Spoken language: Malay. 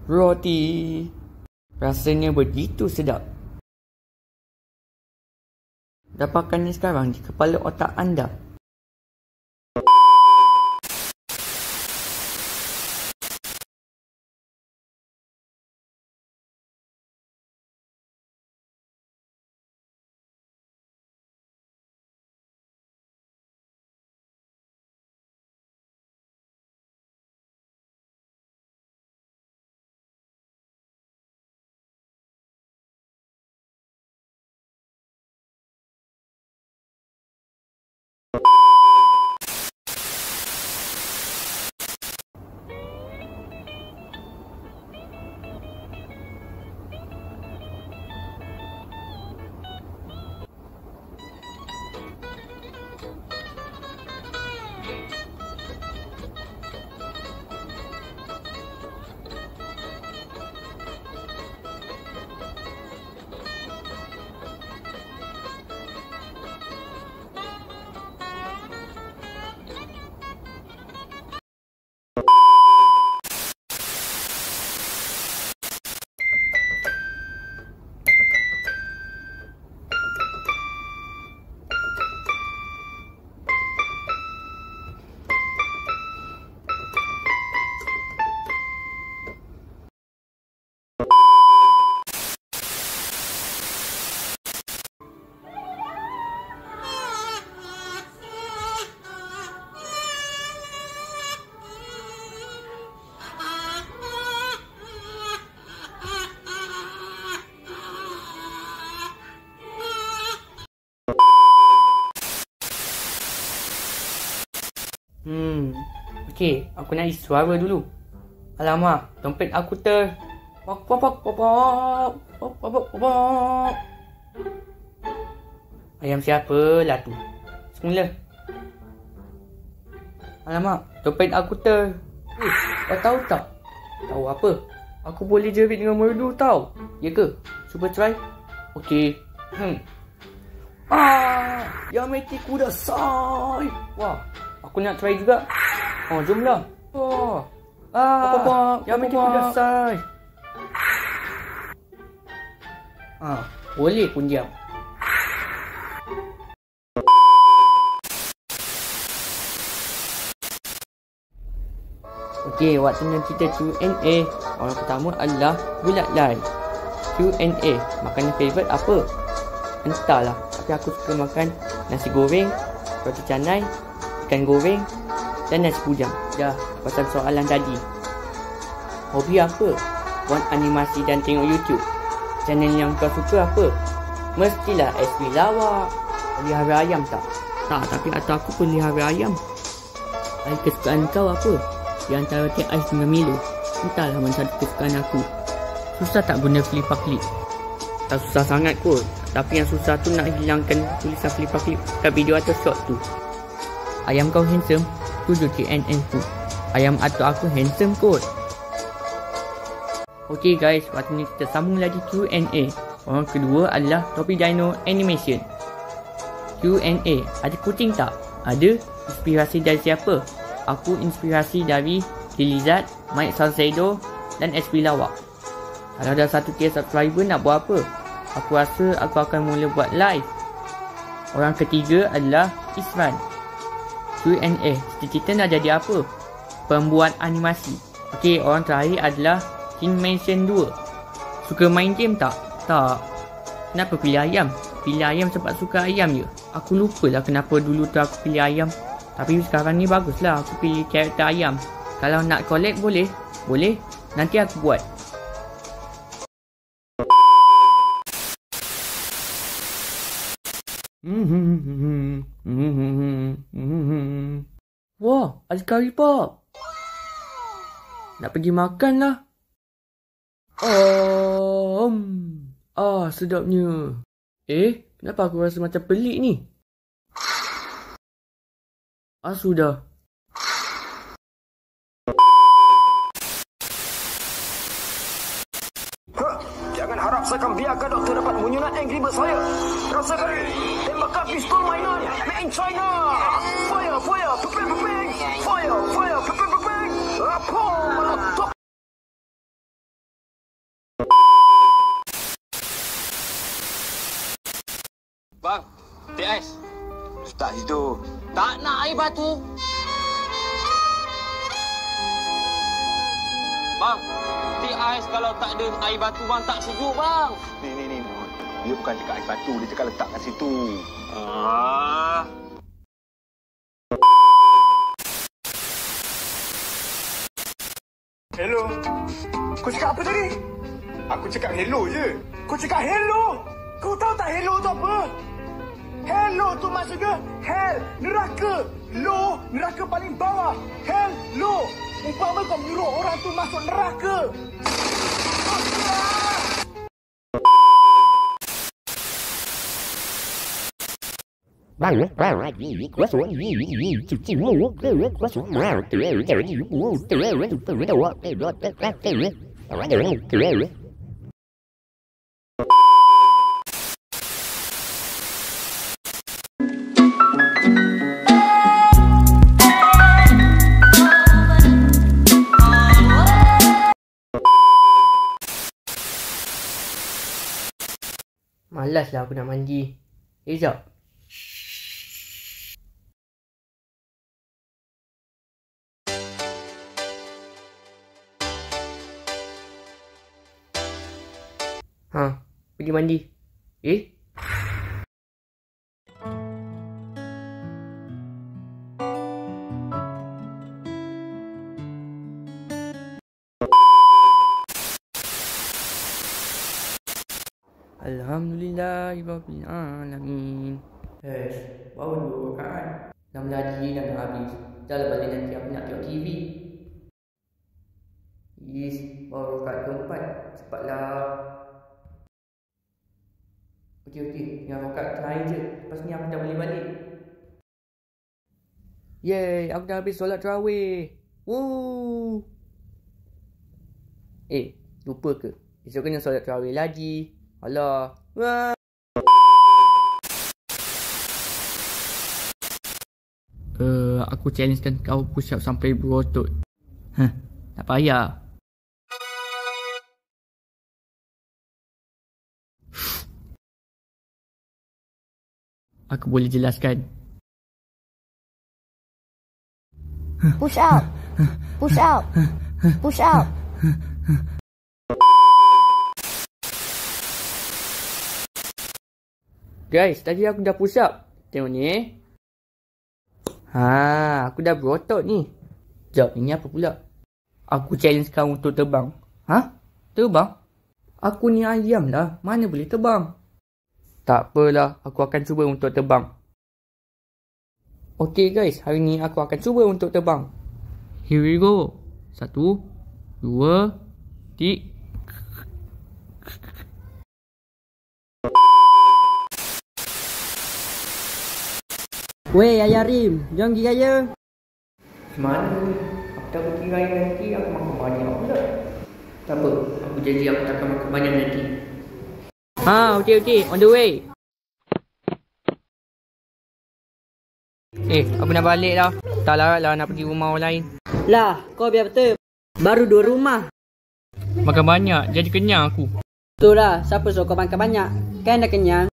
Roti. Rasanya begitu sedap. Dapatkannya sekarang di kepala otak anda. Okey, aku nak isi suara dulu. Alamak, dompet aku pok pok pok pok pok pok pok pok pok. Ayam siapa lah tu? Semula. Alamak, dompet aku kau tahu tak? Tahu apa? Aku boleh jerit dengan merdu tau. Ya ke? Cuba try. Okey. Yamete kudasai. Wah, aku nak try juga. Oh, jomlah. Yamete kudasai. Boleh pun diam. Okey, waktunya kita Q&A. Orang pertama adalah Bulat Lai. Q&A, makanan favourite apa? Entahlah, tapi aku suka makan nasi goreng, roti canai, ikan goreng dan nasi bujang. Dah, pasal soalan tadi. Hobi apa? Buat animasi dan tengok YouTube. Channel yang kau suka apa? Mestilah SB lawak. Pelihara ayam tak? Tak, tapi atau aku pelihara ayam. Air kesukaan kau apa? Di antara teh ais dengan Milo. Entahlah mana satu kesukaan aku. Susah tak guna flipper clip? Tak susah sangat kot. Tapi yang susah tu nak hilangkan tulisan flipper clip kat video atau short tu. Ayam kau handsome? 7 TNN tu. Ayam atau aku handsome kot. Okey guys, waktu ni kita sambung lagi Q&A. Orang kedua adalah Topi Dino Animation. Q&A, ada kucing tak? Ada. Inspirasi dari siapa? Aku inspirasi dari Lilizard, Mike Salcedo dan SP Lawak. Kalau dah 1K subscriber nak buat apa? Aku rasa aku akan mula buat live. Orang ketiga adalah Isran. Q&A, cita-cita nak jadi apa? Pembuat animasi. Okey, orang terakhir adalah King Mansion 2. Suka main game tak? Tak. Kenapa pilih ayam? Pilih ayam sebab suka ayam je. Aku lupalah kenapa dulu tu aku pilih ayam. Tapi sekarang ni baguslah aku pilih karakter ayam. Kalau nak collect boleh? Boleh. Nanti aku buat. Wah, ada curry pop. Nak pergi makan lah. Sedapnya. Kenapa aku rasa macam pelik ni? Sudah. Jangan harap saya akan biarkan doktor dapat menyunat Angry Bird saya. Rasakan tembakan pistol mainan made in China. Fire, fire, pepeng, pepeng. Fire, fire, pepeng, pepeng. Apa meletup? Teh ais. Letak situ. Tak nak air batu. Bang, teh ais kalau tak ada air batu bang tak sejuk bang. Ni. Dia bukan cakap air batu, dia cakap letak kat situ. Hello. Kau cakap apa tadi? Aku cakap hello je. Kau cakap hello. Kau tahu tak hello tu apa? Hello tu maksudnya hell, neraka. Low, neraka paling bawah. Hell, low. Umpama kau menyuruh orang tu masuk neraka. Malaslah aku nak mandi. Sekejap. Pergi mandi. Alhamdulillahirabbil alamin. Baru 2 rakaat. 6 lagi dah nak habis. Dah lah balik nanti aku nak tengok TV. Baru rakaat keempat. Cepatlah. Okey. Yang rakaat terakhir je. Lepas ni aku dah boleh balik. Yeay, aku dah habis solat tarawih. Woo. Lupa ke? Esok kena solat tarawih lagi. Alah. Wah. Aku challengekan kau push up sampai berotot. Tak payah. Aku boleh jelaskan. Push out. Push out. Push out. Guys, tadi aku dah push up. Tengok ni aku dah berotot ni. Sekejap, ini apa pula? Aku challenge kau untuk terbang. Terbang? Aku ni ayam lah. Mana boleh terbang? Tak apalah, aku akan cuba untuk terbang. Okay guys, hari ni aku akan cuba untuk terbang. Here we go. 1, 2, 3. Weh, Ayah Rim, jom pergi raya. Mana ni? Aku tak pergi raya nanti, aku makan banyak pula. Tak apa, aku janji aku takkan makan banyak nanti. Okay, on the way. Aku nak balik dah. Tak larat lah nak pergi rumah orang lain. Lah, kau biar betul. Baru 2 rumah. Makan banyak, jadi kenyang aku. Betul lah, siapa suruh kau makan banyak? Kan dah kenyang.